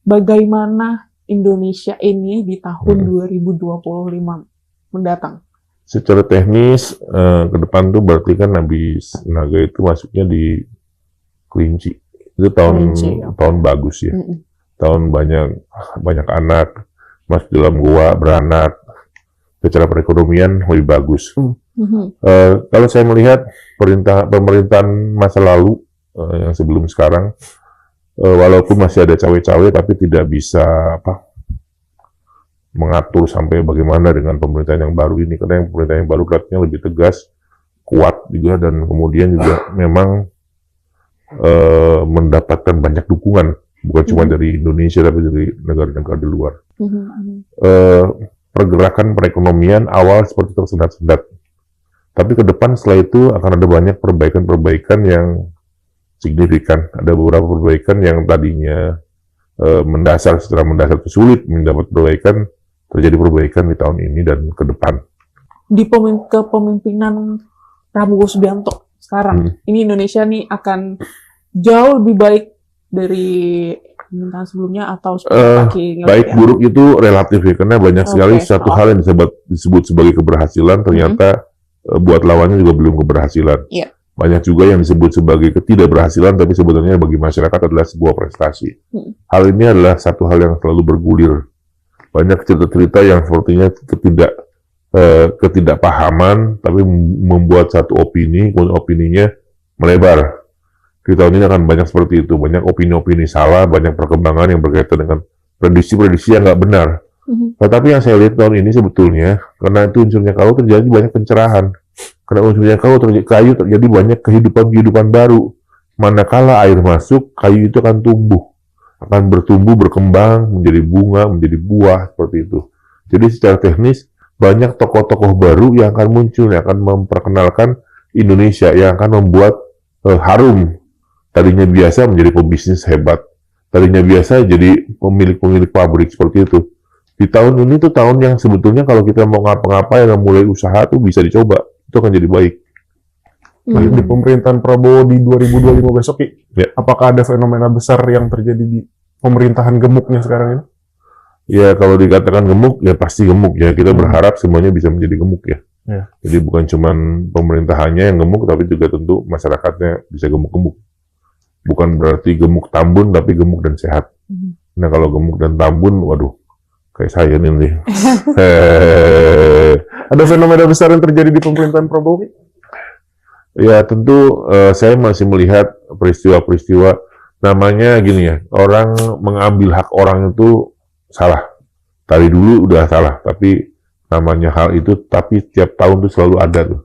bagaimana Indonesia ini di tahun 2025 mendatang? Secara teknis, ke depan tuh berarti kan habis naga itu masuknya di kelinci. Itu tahun bagus ya. Tahun banyak anak masuk dalam gua beranak. Secara perekonomian lebih bagus. Kalau saya melihat pemerintahan masa lalu yang sebelum sekarang, walaupun masih ada cawe-cawe, tapi tidak bisa mengatur sampai bagaimana dengan pemerintahan yang baru ini. Karena yang pemerintahan yang baru kelihatannya lebih tegas, kuat juga, dan kemudian juga memang mendapatkan banyak dukungan, bukan cuma dari Indonesia, tapi dari negara-negara di luar. Pergerakan perekonomian awal seperti tersendat-sendat. Tapi ke depan setelah itu akan ada banyak perbaikan-perbaikan yang signifikan. Ada beberapa perbaikan yang tadinya secara mendasar sulit mendapat perbaikan, terjadi perbaikan di tahun ini dan ke depan. Di kepemimpinan Prabowo Subianto sekarang, ini Indonesia nih akan jauh lebih baik dari pemerintahan sebelumnya atau baik buruk itu relatif ya, karena banyak sekali satu hal yang disebut sebagai keberhasilan ternyata buat lawannya juga belum keberhasilan. Banyak juga yang disebut sebagai ketidakberhasilan, tapi sebetulnya bagi masyarakat adalah sebuah prestasi. Hal ini adalah satu hal yang selalu bergulir. Banyak cerita-cerita yang sepertinya ketidakpahaman, tapi membuat satu opini, kemudian opininya melebar. Di tahun ini akan banyak seperti itu, banyak opini-opini salah, banyak perkembangan yang berkaitan dengan prediksi-prediksi yang nggak benar. Tetapi yang saya lihat tahun ini sebetulnya, karena itu unsurnya kayu terjadi banyak pencerahan. Karena unsurnya kayu terjadi banyak kehidupan baru. Manakala air masuk, kayu itu akan tumbuh. Akan bertumbuh, berkembang, menjadi bunga, menjadi buah, seperti itu. Jadi secara teknis, banyak tokoh-tokoh baru yang akan muncul, yang akan memperkenalkan Indonesia, yang akan membuat harum. Tadinya biasa menjadi pebisnis hebat. Tadinya biasa jadi pemilik pabrik, seperti itu. Di tahun ini tuh tahun yang sebetulnya kalau kita mau ngapa-ngapain yang mulai usaha tuh bisa dicoba. Itu akan jadi baik. Nah, di pemerintahan Prabowo di 2025 besok, apakah ada fenomena besar yang terjadi di pemerintahan gemuknya sekarang ini? Ya, kalau dikatakan gemuk, ya pasti gemuk ya. Kita berharap semuanya bisa menjadi gemuk ya. Jadi bukan cuma pemerintahannya yang gemuk, tapi juga tentu masyarakatnya bisa gemuk-gemuk. Bukan berarti gemuk tambun, tapi gemuk dan sehat. Nah, kalau gemuk dan tambun, waduh, kayak saya nih. Ada fenomena besar yang terjadi di pemerintahan Prabowo? Ya, tentu saya masih melihat peristiwa-peristiwa, namanya gini ya, orang mengambil hak orang itu salah. Dari dulu udah salah, tapi namanya hal itu, tapi tiap tahun itu selalu ada tuh.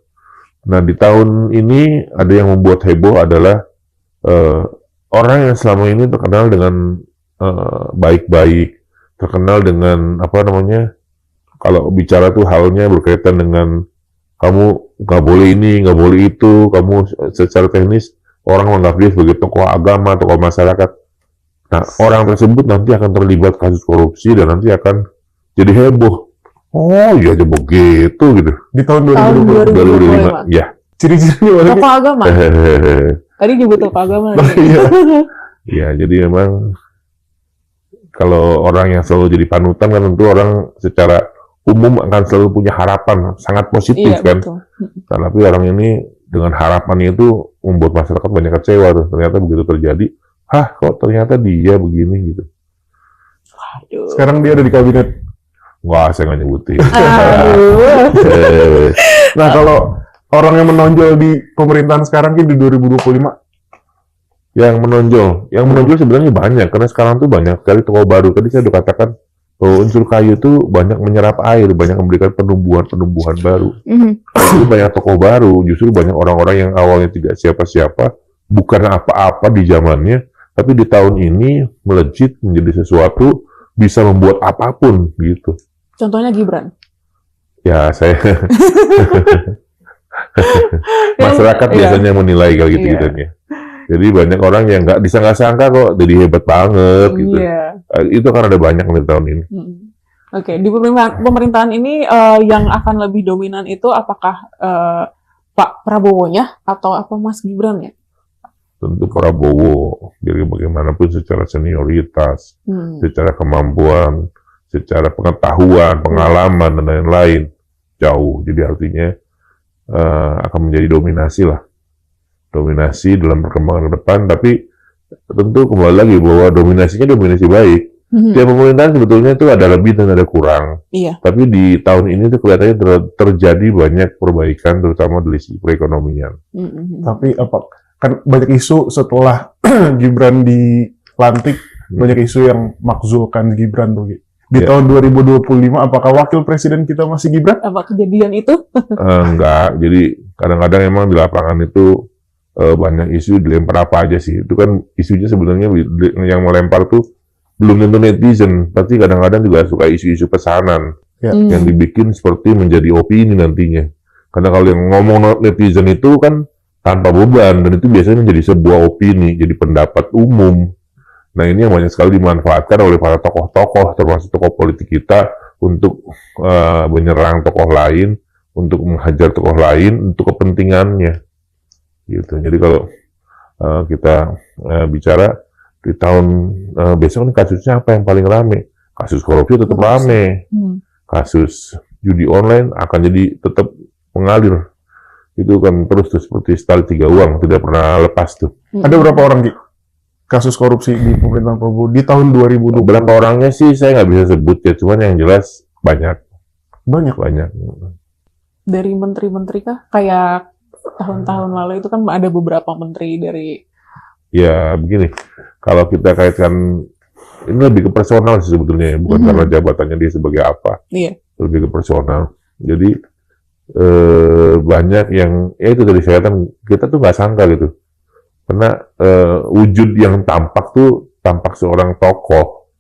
Nah, di tahun ini ada yang membuat heboh adalah orang yang selama ini terkenal dengan baik-baik, terkenal dengan kalau bicara tuh halnya berkaitan dengan kamu nggak boleh ini, nggak boleh itu, kamu secara teknis orang menganggap dia sebagai tokoh agama, tokoh masyarakat. Nah, orang tersebut nanti akan terlibat kasus korupsi dan nanti akan jadi heboh. Oh iya aja begitu gitu. Di tahun 2025. Ya. Ciri-cirinya tokoh agama. Tadi nyebut tokoh agama. Ya, jadi memang kalau orang yang selalu jadi panutan kan tentu orang secara umum akan selalu punya harapan sangat positif kan. Tapi orang ini dengan harapannya itu membuat masyarakat banyak kecewa tuh. Ternyata begitu terjadi, kok ternyata dia begini gitu. Sekarang dia ada di kabinet. Wah, saya nggak nyebutin. Nah, kalau orang yang menonjol di pemerintahan sekarang di 2025, yang menonjol sebenarnya banyak, karena sekarang tuh banyak sekali tokoh baru. Tadi saya udah katakan bahwa unsur kayu itu banyak menyerap air, banyak memberikan penumbuhan baru. Jadi banyak tokoh baru, justru banyak orang-orang yang awalnya tidak siapa-siapa, bukan apa-apa di zamannya, tapi di tahun ini melejit menjadi sesuatu, bisa membuat apapun gitu. Contohnya Gibran. Ya, saya masyarakat biasanya menilai kalau gitu-gitu ya. Jadi banyak orang yang nggak disangka-sangka kok jadi hebat banget gitu. Itu kan ada banyak di tahun ini. Oke, di pemerintahan ini yang akan lebih dominan itu apakah Pak Prabowo-nya atau apa Mas Gibran ya? tentu Prabowo, jadi bagaimanapun secara senioritas, Hmm. secara kemampuan, secara pengetahuan, pengalaman, dan lain-lain, jauh. Jadi artinya akan menjadi dominasi lah. Dominasi dalam perkembangan ke depan, tapi tentu kembali lagi bahwa dominasinya dominasi baik. Mhm. Tiap pemerintahan sebetulnya itu ada lebih dan ada kurang. Iya. Tapi di tahun ini tuh kelihatannya terjadi banyak perbaikan, terutama dari sisi perekonomian. Mhm. Tapi kan banyak isu setelah Gibran dilantik, banyak isu yang makzulkan Gibran tuh. Gi. Di Ya. tahun 2025, apakah wakil presiden kita masih Gibran? Apa kejadian itu? Enggak, jadi kadang-kadang emang di lapangan itu banyak isu dilempar apa aja sih. Itu kan isunya sebenarnya yang melempar tuh belum tentu netizen, tapi kadang-kadang juga suka isu-isu pesanan Ya. yang dibikin seperti menjadi opini nantinya. Karena kalau yang ngomong netizen itu kan tanpa beban, dan itu biasanya menjadi sebuah opini, jadi pendapat umum. Nah ini yang banyak sekali dimanfaatkan oleh para tokoh-tokoh, termasuk tokoh politik kita, untuk menyerang tokoh lain, untuk menghajar tokoh lain, untuk kepentingannya. Gitu. Jadi kalau kita bicara di tahun besok ini kasusnya apa yang paling rame? Kasus korupsi tetap rame. Hmm. Kasus judi online akan jadi tetap mengalir. Itu kan terus seperti tali tiga uang, tidak pernah lepas tuh. Ada berapa orang, Gi? Kasus korupsi di pemerintahan Prabowo di tahun 2020? Berapa orangnya sih saya nggak bisa sebut ya, cuman yang jelas banyak. Banyak. Dari menteri-menteri kah? Kayak tahun-tahun lalu itu kan ada beberapa menteri dari Ya begini, kalau kita kaitkan, ini lebih ke personal sih sebetulnya ya, bukan Mhm. karena jabatannya dia sebagai apa, Iya. lebih ke personal. Jadi banyak yang, ya itu tadi saya katakan, kita tuh nggak sangka gitu. Karena wujud yang tampak tuh tampak seorang tokoh.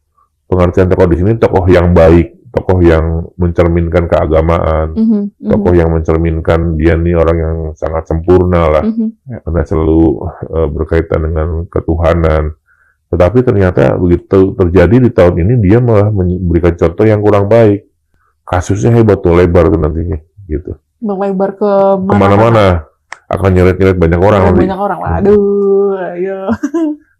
Pengertian tokoh di sini tokoh yang baik, tokoh yang mencerminkan keagamaan, tokoh yang mencerminkan dia nih orang yang sangat sempurna lah, karena selalu berkaitan dengan ketuhanan. Tetapi ternyata begitu terjadi di tahun ini, dia malah memberikan contoh yang kurang baik. Kasusnya hebat tuh, lebar tuh nantinya, gitu. Melebar ke Kemana-mana akan nyeret-nyeret banyak orang nanti. Banyak orang. Waduh, ayo.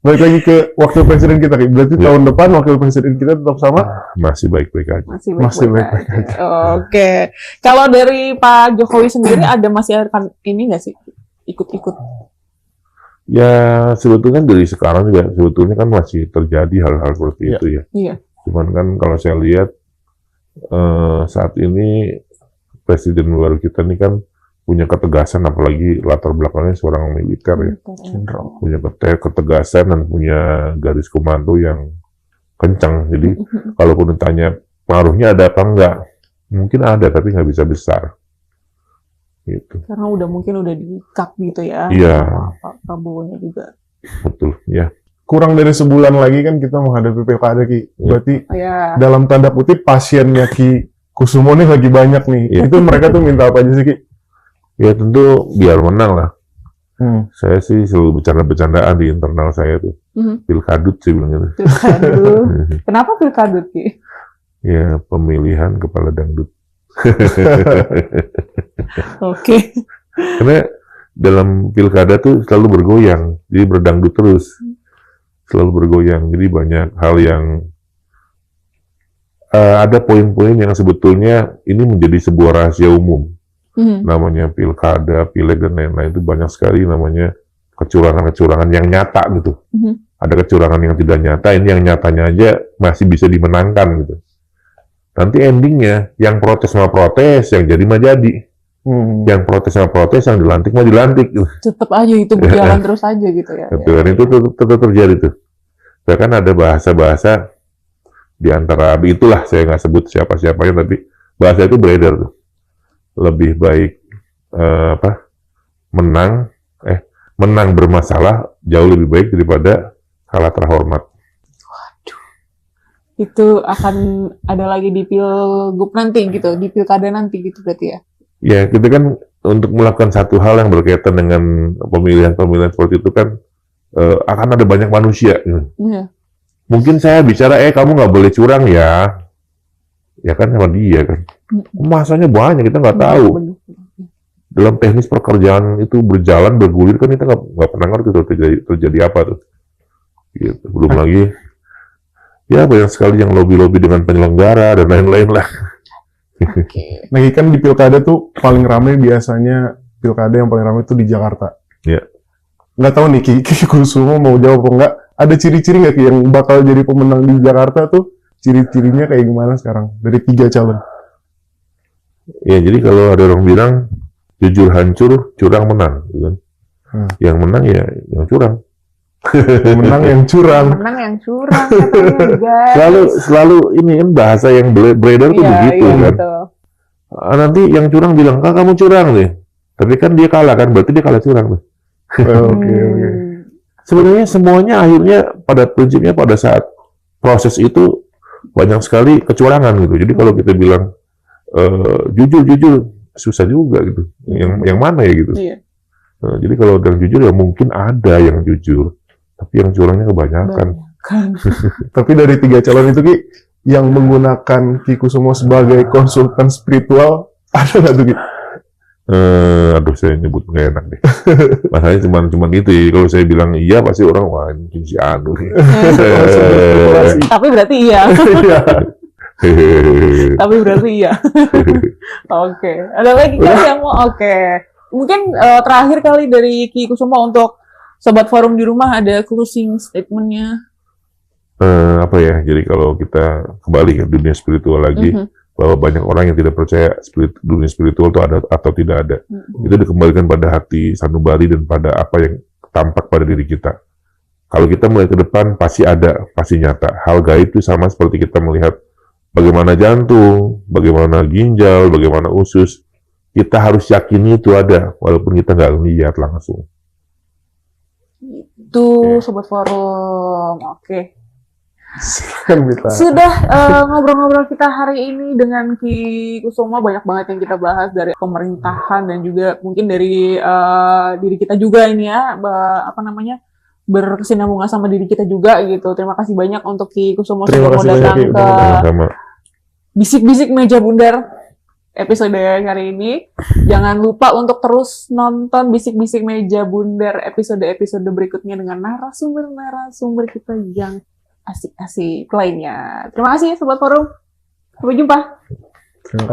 Balik lagi ke wakil presiden kita, Gi. Berarti Ya. tahun depan wakil presiden kita tetap sama? Masih baik-baik aja. Masih Masih baik-baik baik-baik aja. Oke. Kalau dari Pak Jokowi sendiri masih akan ini nggak sih? Ikut-ikut. Ya sebetulnya dari sekarang juga sebetulnya kan masih terjadi hal-hal seperti Ya. itu ya. Iya. Cuman kan kalau saya lihat saat ini presiden baru kita ini kan punya ketegasan, apalagi latar belakangnya seorang militer ya. Punya ketegasan dan punya garis komando yang kencang. Jadi kalaupun ditanya pengaruhnya ada apa enggak, mungkin ada tapi nggak bisa besar. Gitu. Karena mungkin udah di-cut gitu ya. Iya. Sama Pak Prabowo-nya juga. Betul, ya. Kurang dari sebulan lagi kan kita menghadapi pilkada, Ki. Berarti Oh, ya. dalam tanda kutip pasiennya Ki Kusumo nih lagi banyak nih. Iya. Itu mereka tuh minta apa aja sih, Ki? Ya tentu biar menang lah. Hmm. Saya sih selalu bercanda-bercandaan di internal saya tuh. Mhm. Pilkadut sih bilangnya tuh. Pilkadut. Kenapa pilkadut, Ki? Ya pemilihan kepala dangdut. Oke. Karena dalam pilkada tuh selalu bergoyang, jadi berdangdut terus. Selalu bergoyang, jadi banyak hal yang ada poin-poin yang sebetulnya ini menjadi sebuah rahasia umum. Mhm. Namanya pilkada, pileg dan lain-lain itu banyak sekali namanya kecurangan-kecurangan yang nyata gitu. Mhm. Ada kecurangan yang tidak nyata, ini yang nyatanya aja masih bisa dimenangkan gitu. Nanti endingnya yang protes sama protes, yang jadi mah jadi. Yang protes sama protes, yang dilantik mah dilantik. Tetap aja itu berjalan terus aja gitu ya. Betul, dan itu tetap terjadi tuh. Bahkan ada bahasa-bahasa di antara, itulah saya nggak sebut siapa-siapanya, tapi bahasa itu beredar tuh. Lebih baik menang bermasalah jauh lebih baik daripada kalah terhormat. Itu akan ada lagi di pilgub nanti gitu, di pilkada nanti gitu berarti ya. Ya, kita kan untuk melakukan satu hal yang berkaitan dengan pemilihan-pemilihan seperti itu kan akan ada banyak manusia. Gitu. Iya. Mungkin saya bicara, kamu nggak boleh curang ya. Ya kan sama dia kan. Masanya banyak, kita nggak tahu. Bener. dalam teknis pekerjaan itu berjalan bergulir kan kita nggak pernah ngerti tuh terjadi apa tuh. Gitu. Belum lagi ya banyak sekali yang lobby dengan penyelenggara dan lain-lain lah. Nah, kan di pilkada tuh paling ramai biasanya pilkada yang paling ramai itu di Jakarta. Ya. Nggak tahu nih Ki Kusumo mau jawab apa enggak? Ada ciri-ciri nggak Ki yang bakal jadi pemenang di Jakarta tuh? Ciri-cirinya kayak gimana sekarang dari 3 calon? Ya jadi kalau ada orang bilang jujur hancur, curang menang, gitu kan? Yang menang ya yang curang. Menang yang curang. Menang yang curang katanya, guys. Selalu ini kan bahasa yang beredar tuh begitu kan. Gitu. Nanti yang curang bilang, "Kak, kamu curang deh." Tapi kan dia kalah kan, berarti dia kalah curang tuh. Oke. Sebenarnya semuanya akhirnya pada prinsipnya pada saat proses itu banyak sekali kecurangan gitu. Jadi kalau kita bilang jujur susah juga gitu. Yang mana ya gitu. Iya. Jadi kalau yang jujur ya mungkin ada yang jujur, tapi yang curangnya kebanyakan. Tapi dari 3 calon itu Ki, yang menggunakan Ki Kusumo sebagai konsultan spiritual ada nggak tuh Ki? Aduh saya nyebut nggak enak deh. Masalahnya cuma itu ya. Kalau saya bilang iya pasti orang wah mungkin si Anu nih. Tapi berarti iya. Tapi berarti iya. Oke. Ada lagi kan yang mau? Oke. Mungkin terakhir kali dari Ki Kusumo untuk Sobat Forum di rumah ada closing statement-nya. Apa ya? Jadi kalau kita kembali ke dunia spiritual lagi, bahwa banyak orang yang tidak percaya dunia spiritual itu ada atau tidak ada. Itu dikembalikan pada hati sanubari dan pada apa yang tampak pada diri kita. Kalau kita melihat ke depan, pasti ada, pasti nyata. Hal gaib itu sama seperti kita melihat bagaimana jantung, bagaimana ginjal, bagaimana usus. Kita harus yakini itu ada, walaupun kita nggak lihat langsung. Itu Sobat Forum. Oke. Silakan, Sudah ngobrol-ngobrol kita hari ini dengan Ki Kusumo, banyak banget yang kita bahas dari pemerintahan dan juga mungkin dari diri kita juga ini ya, berkesinambungan sama diri kita juga gitu. Terima kasih banyak untuk Ki Kusumo sudah mau datang ke Bisik-Bisik Meja Bundar episode kali ini. Jangan lupa untuk terus nonton Bisik-Bisik Meja Bundar episode-episode berikutnya dengan narasumber kita yang asik-asik lainnya. Terima kasih Sobat Forum. Sampai jumpa. Terima kasih.